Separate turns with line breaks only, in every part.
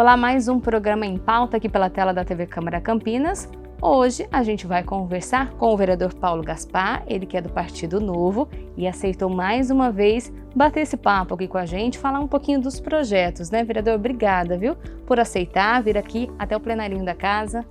Olá, mais um programa em pauta aqui pela tela da TV Câmara Campinas. Hoje a gente vai conversar com o vereador Paulo Gaspar, ele que é do Partido Novo e aceitou mais uma vez bater esse papo aqui com a gente, falar um pouquinho dos projetos, né, vereador? Obrigada, viu, por aceitar vir aqui até o plenarinho da casa.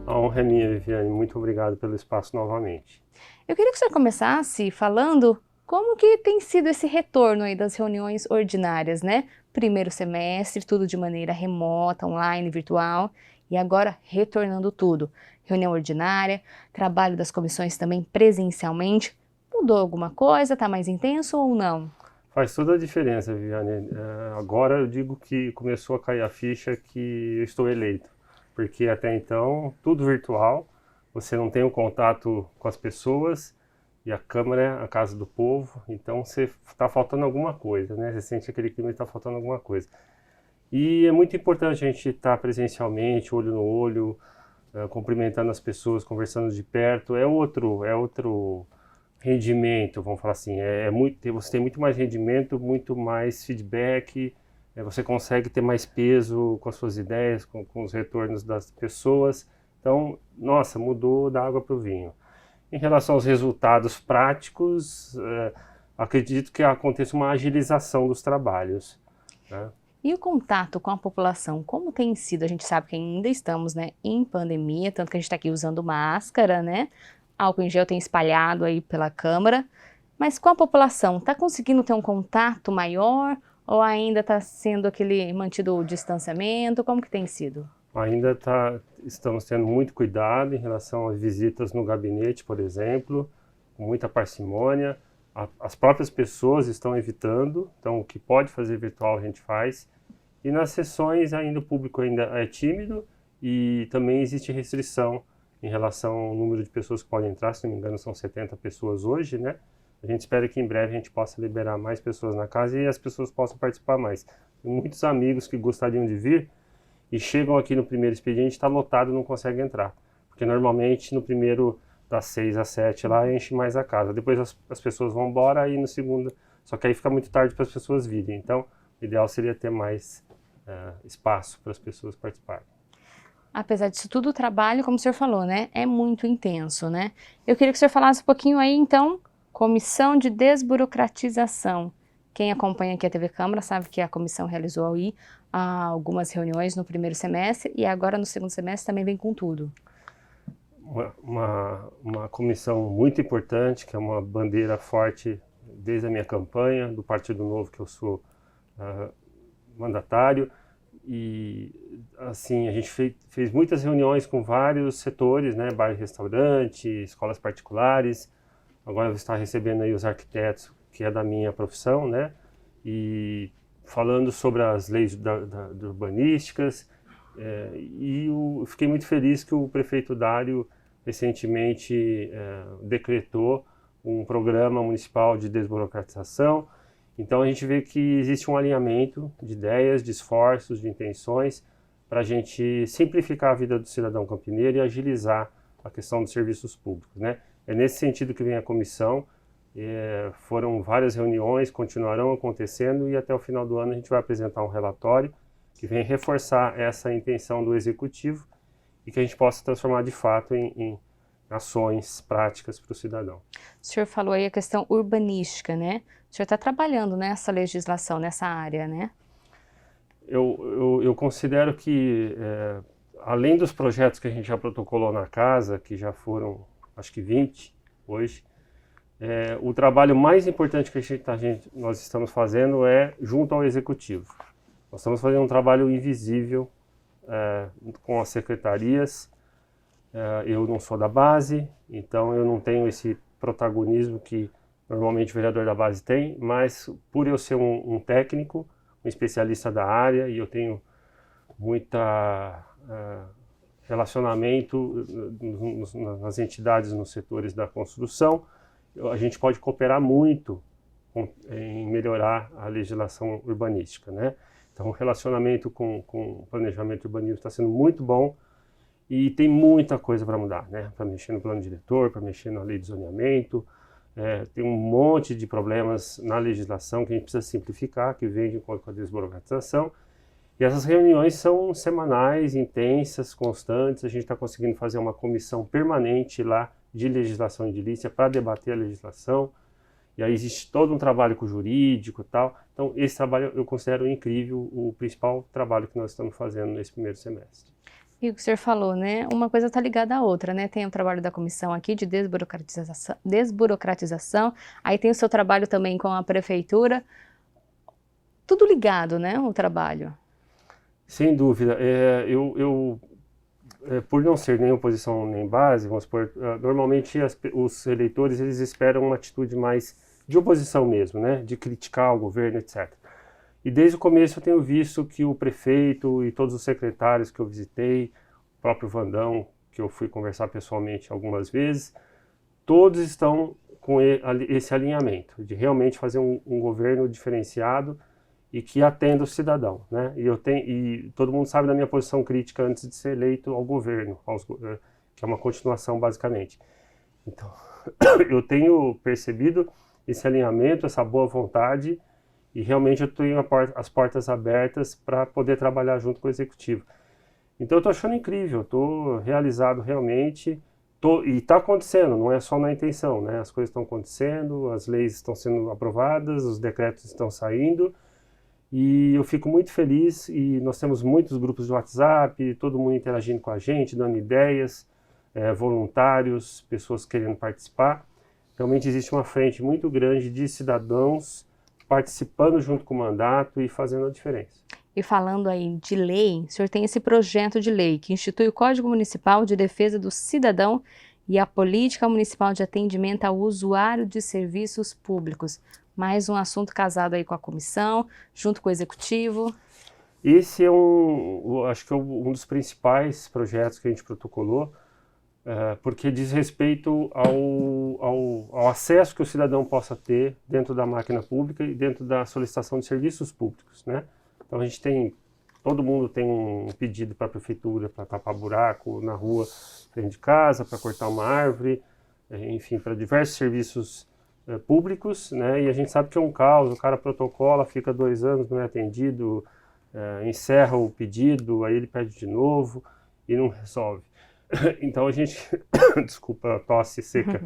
A honra é minha, Viviane. Muito obrigado pelo espaço novamente.
Eu queria que o senhor começasse falando como que tem sido esse retorno aí das reuniões ordinárias, né? Primeiro semestre, tudo de maneira remota, online, virtual, e agora retornando tudo. Reunião ordinária, trabalho das comissões também presencialmente. Mudou alguma coisa? Está mais intenso ou não?
Faz toda a diferença, Viviane. Agora eu digo que começou a cair a ficha que eu estou eleito, porque até então tudo virtual, você não tem o contato com as pessoas e a Câmara é a casa do povo, então você está faltando alguma coisa, né? Você sente aquele clima que está faltando alguma coisa. E é muito importante a gente estar presencialmente, olho no olho, cumprimentando as pessoas, conversando de perto. É outro rendimento, vamos falar assim. Você tem muito mais rendimento, muito mais feedback, você consegue ter mais peso com as suas ideias, com os retornos das pessoas. Então, nossa, mudou da água para o vinho. Em relação aos resultados práticos, acredito que aconteça uma agilização dos trabalhos, né?
E o contato com a população, como tem sido? A gente sabe que ainda estamos, né, em pandemia, tanto que a gente está aqui usando máscara, né? Álcool em gel tem espalhado aí pela Câmara, mas com a população, está conseguindo ter um contato maior ou ainda está sendo mantido o distanciamento? Como que tem sido?
Estamos tendo muito cuidado em relação às visitas no gabinete, por exemplo, com muita parcimônia. As próprias pessoas estão evitando, então o que pode fazer virtual a gente faz. E nas sessões ainda o público ainda é tímido e também existe restrição em relação ao número de pessoas que podem entrar, se não me engano são 70 pessoas hoje, né? A gente espera que em breve a gente possa liberar mais pessoas na casa e as pessoas possam participar mais. Tem muitos amigos que gostariam de vir e chegam aqui no primeiro expediente, está lotado e não conseguem entrar. Porque normalmente no primeiro das 6 às 7 lá enche mais a casa. Depois as pessoas vão embora e no segundo... Só que aí fica muito tarde para as pessoas virem. Então o ideal seria ter mais espaço para as pessoas participarem.
Apesar disso tudo, o trabalho, como o senhor falou, né, é muito intenso, né? Eu queria que o senhor falasse um pouquinho aí, então, Comissão de Desburocratização. Quem acompanha aqui a TV Câmara sabe que a comissão realizou aí algumas reuniões no primeiro semestre e agora no segundo semestre também vem com tudo.
Uma comissão muito importante, que é uma bandeira forte desde a minha campanha, do Partido Novo, que eu sou mandatário. E assim, a gente fez muitas reuniões com vários setores, né, bar e restaurante, escolas particulares. Agora está recebendo aí os arquitetos, que é da minha profissão, né, e falando sobre as leis urbanísticas. Eu fiquei muito feliz que o prefeito Dário recentemente decretou um programa municipal de desburocratização. Então a gente vê que existe um alinhamento de ideias, de esforços, de intenções para a gente simplificar a vida do cidadão campineiro e agilizar a questão dos serviços públicos, né? É nesse sentido que vem a comissão. Foram várias reuniões, continuarão acontecendo e até o final do ano a gente vai apresentar um relatório que vem reforçar essa intenção do Executivo e que a gente possa transformar de fato em ações práticas para o cidadão.
O senhor falou aí a questão urbanística, né? O senhor está trabalhando nessa legislação, nessa área, né?
Eu considero que, além dos projetos que a gente já protocolou na casa, que já foram, acho que 20 hoje, o trabalho mais importante que nós estamos fazendo é junto ao Executivo. Nós estamos fazendo um trabalho invisível com as secretarias. Eu não sou da base, então eu não tenho esse protagonismo que normalmente o vereador da base tem, mas por eu ser um técnico, um especialista da área, e eu tenho muita relacionamento nas entidades, nos setores da construção, a gente pode cooperar muito em melhorar a legislação urbanística, né? Então o relacionamento com o planejamento urbanístico está sendo muito bom e tem muita coisa para mudar, né? Para mexer no plano diretor, para mexer na lei de zoneamento. Tem um monte de problemas na legislação que a gente precisa simplificar, que vem de encontro com a desburocratização. E essas reuniões são semanais, intensas, constantes. A gente está conseguindo fazer uma comissão permanente lá de legislação edilícia para debater a legislação. E aí existe todo um trabalho com o jurídico e tal. Então, esse trabalho eu considero incrível, o principal trabalho que nós estamos fazendo nesse primeiro semestre.
E o que o senhor falou, né? Uma coisa está ligada à outra, né? Tem o trabalho da comissão aqui de desburocratização, aí tem o seu trabalho também com a prefeitura. Tudo ligado, né? O trabalho.
Sem dúvida. Por não ser nem oposição nem base, vamos supor, normalmente os eleitores eles esperam uma atitude mais de oposição mesmo, né? De criticar o governo, etc. E desde o começo eu tenho visto que o prefeito e todos os secretários que eu visitei, o próprio Vandão, que eu fui conversar pessoalmente algumas vezes, todos estão com esse alinhamento de realmente fazer um governo diferenciado e que atenda o cidadão, né? E todo mundo sabe da minha posição crítica antes de ser eleito ao governo, que é uma continuação basicamente. Então, eu tenho percebido esse alinhamento, essa boa vontade, e realmente eu tenho as portas abertas para poder trabalhar junto com o executivo. Então eu estou achando incrível, estou realizado realmente, e está acontecendo, não é só na intenção, né? As coisas estão acontecendo, as leis estão sendo aprovadas, os decretos estão saindo, e eu fico muito feliz, e nós temos muitos grupos de WhatsApp, todo mundo interagindo com a gente, dando ideias, voluntários, pessoas querendo participar. Realmente existe uma frente muito grande de cidadãos participando junto com o mandato e fazendo a diferença.
E falando aí de lei, o senhor tem esse projeto de lei que institui o Código Municipal de Defesa do Cidadão e a Política Municipal de Atendimento ao Usuário de Serviços Públicos. Mais um assunto casado aí com a comissão, junto com o executivo.
Esse é acho que é um dos principais projetos que a gente protocolou, porque diz respeito ao acesso que o cidadão possa ter dentro da máquina pública e dentro da solicitação de serviços públicos, né? Então todo mundo tem um pedido para a prefeitura para tapar buraco na rua frente de casa, para cortar uma árvore, enfim, para diversos serviços públicos, né? E a gente sabe que é um caos, o cara protocola, fica 2 anos, não é atendido, encerra o pedido, aí ele pede de novo e não resolve. Então a gente, desculpa a tosse seca,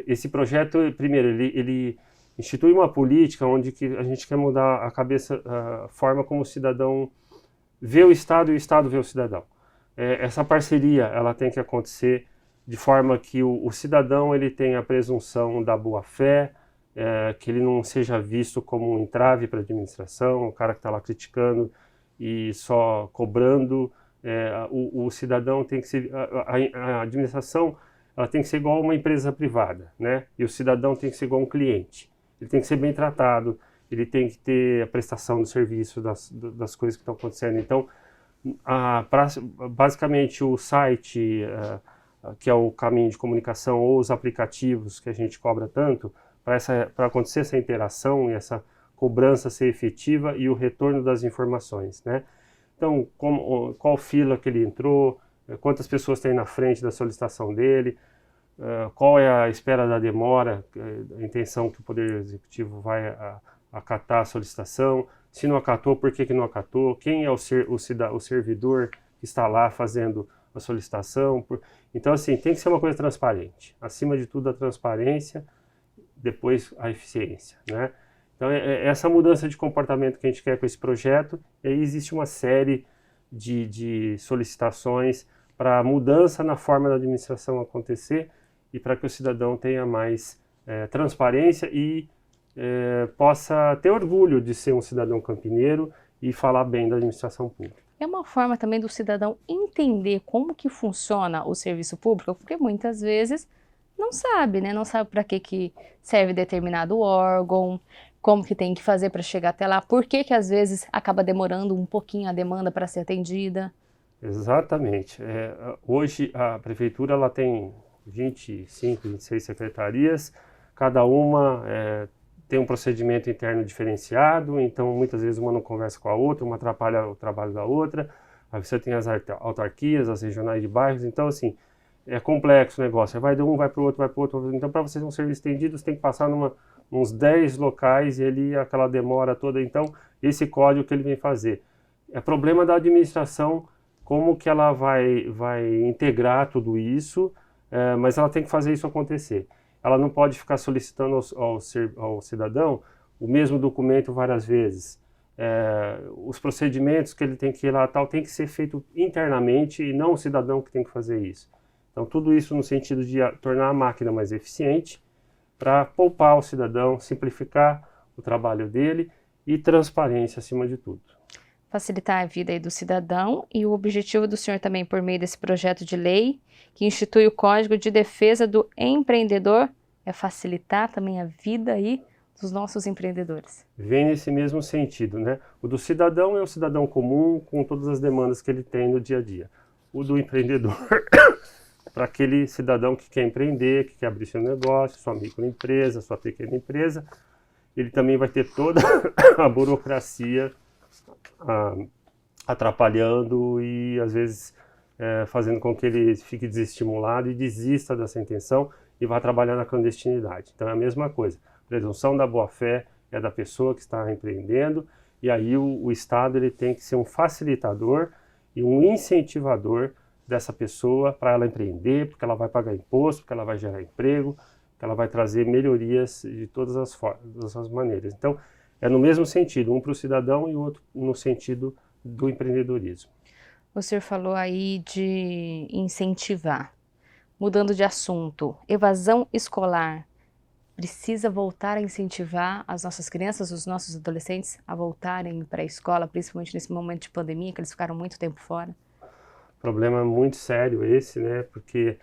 esse projeto, primeiro, ele institui uma política onde que a gente quer mudar a forma como o cidadão vê o Estado e o Estado vê o cidadão. Essa parceria, ela tem que acontecer de forma que o cidadão ele tenha a presunção da boa-fé, que ele não seja visto como um entrave para a administração, o cara que está lá criticando e só cobrando. O cidadão tem que ser, a administração ela tem que ser igual a uma empresa privada, né? E o cidadão tem que ser igual a um cliente. Ele tem que ser bem tratado, ele tem que ter a prestação do serviço das coisas que estão acontecendo. Então, basicamente o site, que é o caminho de comunicação, ou os aplicativos que a gente cobra tanto, para acontecer essa interação e essa cobrança ser efetiva e o retorno das informações, né? Então, qual fila que ele entrou, quantas pessoas tem na frente da solicitação dele, qual é a espera da demora, a intenção que o Poder Executivo vai acatar a solicitação, se não acatou, por que não acatou, quem é o servidor que está lá fazendo a solicitação. Então, assim, tem que ser uma coisa transparente. Acima de tudo, a transparência, depois a eficiência, né? Então, essa mudança de comportamento que a gente quer com esse projeto, e aí existe uma série de solicitações para mudança na forma da administração acontecer e para que o cidadão tenha mais transparência e possa ter orgulho de ser um cidadão campineiro e falar bem da administração pública.
É uma forma também do cidadão entender como que funciona o serviço público, porque muitas vezes não sabe, né? Não sabe para que serve determinado órgão, como que tem que fazer para chegar até lá, por que às vezes acaba demorando um pouquinho a demanda para ser atendida.
Exatamente. Hoje a prefeitura ela tem 25, 26 secretarias, cada uma tem um procedimento interno diferenciado, então muitas vezes uma não conversa com a outra, uma atrapalha o trabalho da outra, aí você tem as autarquias, as regionais de bairros, então assim, é complexo o negócio, vai de um, vai para o outro, então para você ter um serviço estendido, você tem que passar uns 10 locais e ali aquela demora toda, então esse código que ele vem fazer. É problema da administração, como que ela vai integrar tudo isso, mas ela tem que fazer isso acontecer. Ela não pode ficar solicitando ao cidadão o mesmo documento várias vezes. Os procedimentos que ele tem que ir lá tal tem que ser feito internamente e não o cidadão que tem que fazer isso. Então tudo isso no sentido de tornar a máquina mais eficiente para poupar o cidadão, simplificar o trabalho dele e transparência acima de tudo.
Facilitar a vida aí do cidadão, e o objetivo do senhor também por meio desse projeto de lei que institui o Código de Defesa do Empreendedor é facilitar também a vida aí dos nossos empreendedores.
Vem nesse mesmo sentido, né? O do cidadão é o cidadão comum com todas as demandas que ele tem no dia a dia. O do empreendedor para aquele cidadão que quer empreender, que quer abrir seu negócio, sua microempresa, sua pequena empresa. Ele também vai ter toda a burocracia atrapalhando e às vezes fazendo com que ele fique desestimulado e desista dessa intenção e vá trabalhar na clandestinidade. Então é a mesma coisa. Presunção da boa-fé é da pessoa que está empreendendo, e aí o Estado ele tem que ser um facilitador e um incentivador dessa pessoa para ela empreender, porque ela vai pagar imposto, porque ela vai gerar emprego, porque ela vai trazer melhorias de todas as maneiras. Então, é no mesmo sentido, um para o cidadão e o outro no sentido do empreendedorismo.
O senhor falou aí de incentivar. Mudando de assunto, evasão escolar. Precisa voltar a incentivar as nossas crianças, os nossos adolescentes a voltarem para a escola, principalmente nesse momento de pandemia, que eles ficaram muito tempo fora?
Problema muito sério esse, né? Porque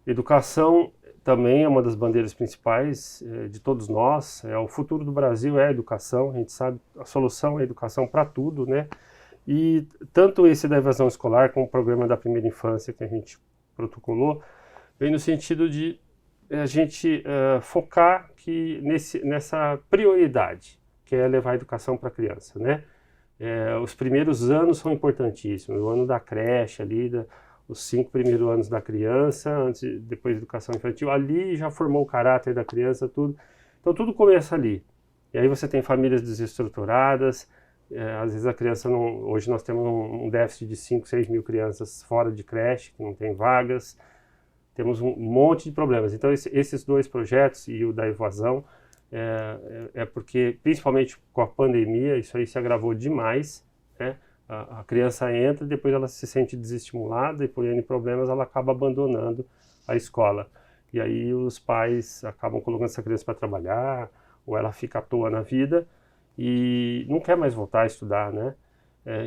educação também é uma das bandeiras principais de todos nós. O futuro do Brasil é a educação, a gente sabe, a solução é a educação para tudo, né? E tanto esse da evasão escolar como o programa da primeira infância que a gente protocolou, vem no sentido de a gente focar nessa prioridade, que é levar a educação para a criança, né? Os primeiros anos são importantíssimos, o ano da creche ali, os 5 primeiros anos da criança, depois da educação infantil, ali já formou o caráter da criança, tudo. Então tudo começa ali. E aí você tem famílias desestruturadas, às vezes a criança não... Hoje nós temos um déficit de 5, 6 mil crianças fora de creche, que não tem vagas, temos um monte de problemas. Então esses dois projetos e o da evasão, porque, principalmente com a pandemia, isso aí se agravou demais, né? A criança entra, depois ela se sente desestimulada e por N problemas ela acaba abandonando a escola. E aí os pais acabam colocando essa criança para trabalhar, ou ela fica à toa na vida e não quer mais voltar a estudar, né?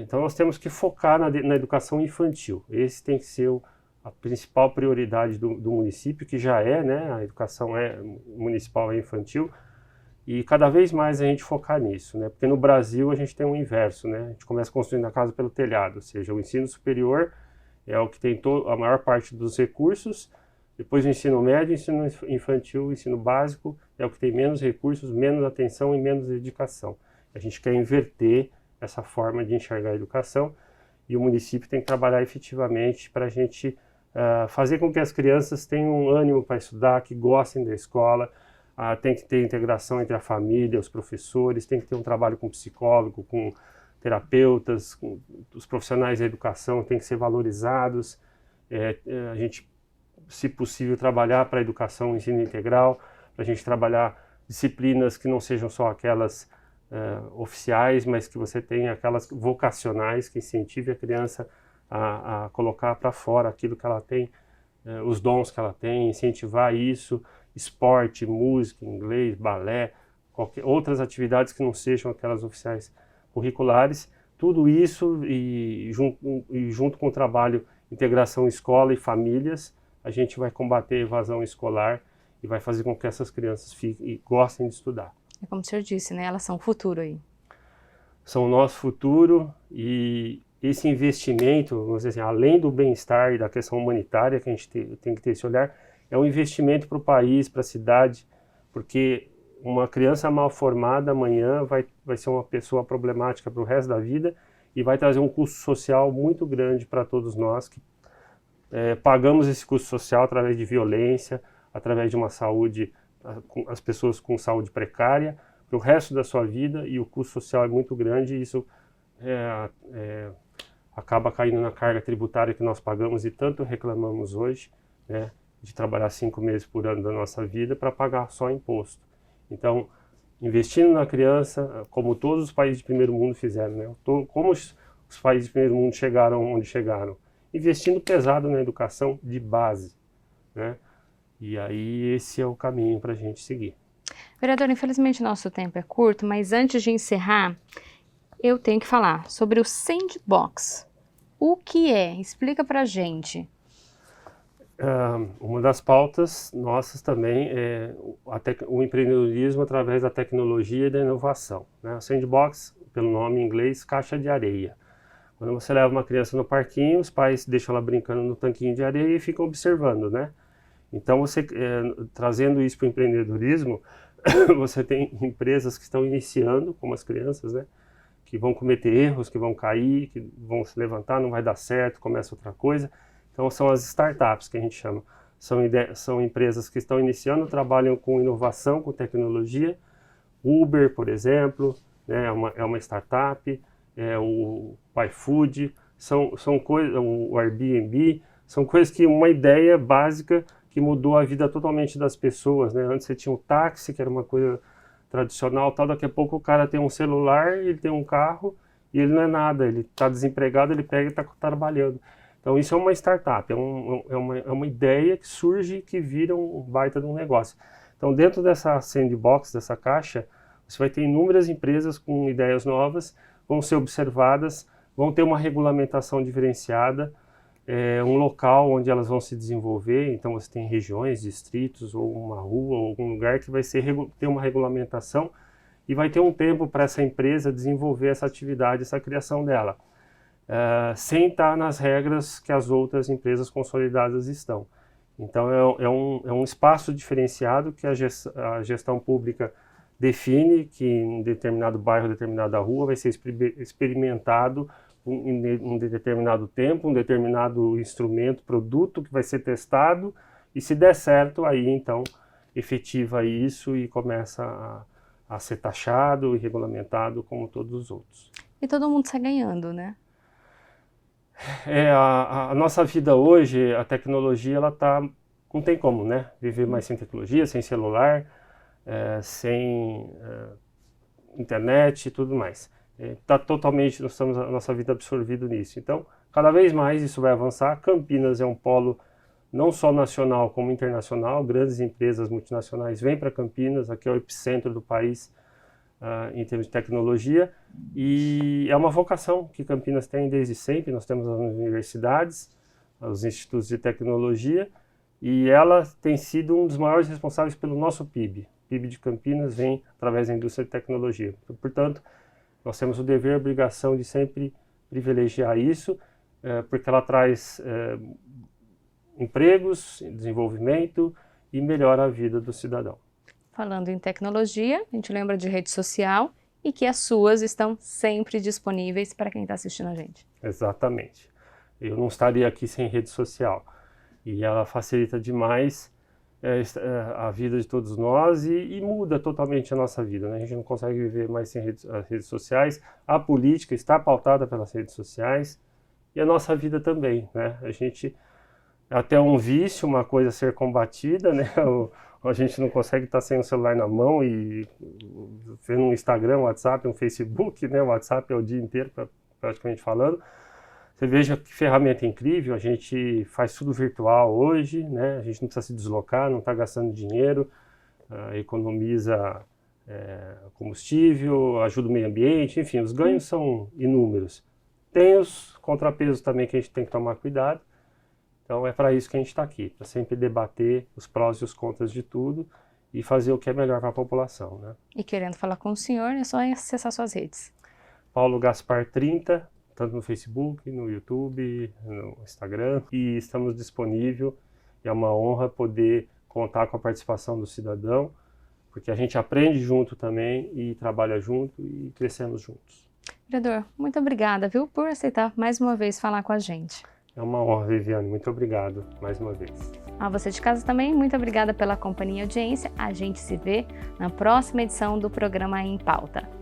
Então nós temos que focar na educação infantil. Esse tem que ser a principal prioridade do município, que já é, né? A educação municipal é infantil. E cada vez mais a gente focar nisso, né? Porque no Brasil a gente tem um inverso, né? A gente começa construindo a casa pelo telhado, ou seja, o ensino superior é o que tem a maior parte dos recursos, depois o ensino médio, o ensino infantil, o ensino básico é o que tem menos recursos, menos atenção e menos dedicação. A gente quer inverter essa forma de enxergar a educação e o município tem que trabalhar efetivamente para a gente fazer com que as crianças tenham um ânimo para estudar, que gostem da escola. Tem que ter integração entre a família, os professores, tem que ter um trabalho com psicólogo, com terapeutas, os profissionais da educação têm que ser valorizados. A gente, se possível, trabalhar para a educação, ensino integral, para a gente trabalhar disciplinas que não sejam só aquelas oficiais, mas que você tenha aquelas vocacionais que incentive a criança a colocar para fora aquilo que ela tem, os dons que ela tem, incentivar isso. Esporte, música, inglês, balé, outras atividades que não sejam aquelas oficiais curriculares, tudo isso e junto com o trabalho integração escola e famílias, a gente vai combater a evasão escolar e vai fazer com que essas crianças fiquem e gostem de estudar.
É como o senhor disse, né? Elas são o futuro aí.
São o nosso futuro e esse investimento, vamos dizer assim, além do bem-estar e da questão humanitária que a gente tem que ter esse olhar, é um investimento para o país, para a cidade, porque uma criança mal formada amanhã vai ser uma pessoa problemática para o resto da vida e vai trazer um custo social muito grande para todos nós que pagamos esse custo social através de violência, através de uma saúde, as pessoas com saúde precária, para o resto da sua vida e o custo social é muito grande e isso acaba caindo na carga tributária que nós pagamos e tanto reclamamos hoje, né, de trabalhar 5 meses por ano da nossa vida para pagar só imposto. Então, investindo na criança, como todos os países de primeiro mundo fizeram, né, como os países de primeiro mundo chegaram onde chegaram, investindo pesado na educação de base, né, e aí esse é o caminho para a gente seguir.
Vereador, infelizmente nosso tempo é curto, mas antes de encerrar, eu tenho que falar sobre o Sandbox. O que é? Explica pra gente.
Uma das pautas nossas também é o empreendedorismo através da tecnologia e da inovação, né? O Sandbox, pelo nome em inglês, caixa de areia. Quando você leva uma criança no parquinho, os pais deixam ela brincando no tanquinho de areia e ficam observando, né? Então, você trazendo isso para o empreendedorismo, você tem empresas que estão iniciando, como as crianças, né? Que vão cometer erros, que vão cair, que vão se levantar, não vai dar certo, começa outra coisa. Então são as startups que a gente chama. São empresas que estão iniciando, trabalham com inovação, com tecnologia. Uber, por exemplo, né, é uma startup, o iFood, são coisas, o Airbnb, são coisas que uma ideia básica que mudou a vida totalmente das pessoas, né? Antes você tinha um táxi, que era uma coisa tradicional, tal, daqui a pouco o cara tem um celular, ele tem um carro e ele não é nada, ele está desempregado, ele pega e está trabalhando. Então isso é uma startup, é uma ideia que surge que vira um baita de um negócio. Então dentro dessa sandbox, dessa caixa, você vai ter inúmeras empresas com ideias novas, vão ser observadas, vão ter uma regulamentação diferenciada, um local onde elas vão se desenvolver, então você tem regiões, distritos, ou uma rua, ou algum lugar que vai ter uma regulamentação e vai ter um tempo para essa empresa desenvolver essa atividade, essa criação dela, sem estar nas regras que as outras empresas consolidadas estão. Então é um espaço diferenciado que a gestão pública define que em determinado bairro, determinada rua vai ser experimentado em um determinado tempo, um determinado instrumento, produto que vai ser testado e se der certo, aí então efetiva isso e começa a ser taxado e regulamentado como todos os outros.
E todo mundo sai ganhando, né?
A nossa vida hoje, a tecnologia, ela tá, não tem como, né? Viver mais sem tecnologia, sem celular, sem internet e tudo mais. Está totalmente, nós estamos a nossa vida absorvido nisso. Então, cada vez mais isso vai avançar. Campinas é um polo não só nacional como internacional. Grandes empresas multinacionais vêm para Campinas, aqui é o epicentro do país em termos de tecnologia. E é uma vocação que Campinas tem desde sempre. Nós temos as universidades, os institutos de tecnologia, e ela tem sido um dos maiores responsáveis pelo nosso PIB. O PIB de Campinas vem através da indústria de tecnologia. Portanto, nós temos o dever e a obrigação de sempre privilegiar isso, porque ela traz empregos, desenvolvimento e melhora a vida do cidadão.
Falando em tecnologia, a gente lembra de rede social e que as suas estão sempre disponíveis para quem está assistindo a gente.
Exatamente. Eu não estaria aqui sem rede social. E ela facilita demais a vida de todos nós e muda totalmente a nossa vida, né? A gente não consegue viver mais sem as redes sociais. A política está pautada pelas redes sociais e a nossa vida também, né? A gente, até um vício, uma coisa a ser combatida, né? A gente não consegue estar sem o celular na mão e vendo um Instagram, um WhatsApp, um Facebook, né? O WhatsApp é o dia inteiro, praticamente falando. Você veja que ferramenta incrível, a gente faz tudo virtual hoje, né? A gente não precisa se deslocar, não está gastando dinheiro, economiza combustível, ajuda o meio ambiente, enfim, os ganhos são inúmeros. Tem os contrapesos também que a gente tem que tomar cuidado, então é para isso que a gente está aqui, para sempre debater os prós e os contras de tudo e fazer o que é melhor para a população, né?
E querendo falar com o senhor, é só acessar suas redes.
Paulo Gaspar 30, tanto no Facebook, no YouTube, no Instagram, e estamos disponíveis. É uma honra poder contar com a participação do cidadão, porque a gente aprende junto também e trabalha junto e crescemos juntos.
Vereador, muito obrigada, viu, por aceitar mais uma vez falar com a gente.
É uma honra, Viviane. Muito obrigado mais uma vez.
A você de casa também, muito obrigada pela companhia e audiência. A gente se vê na próxima edição do programa Em Pauta.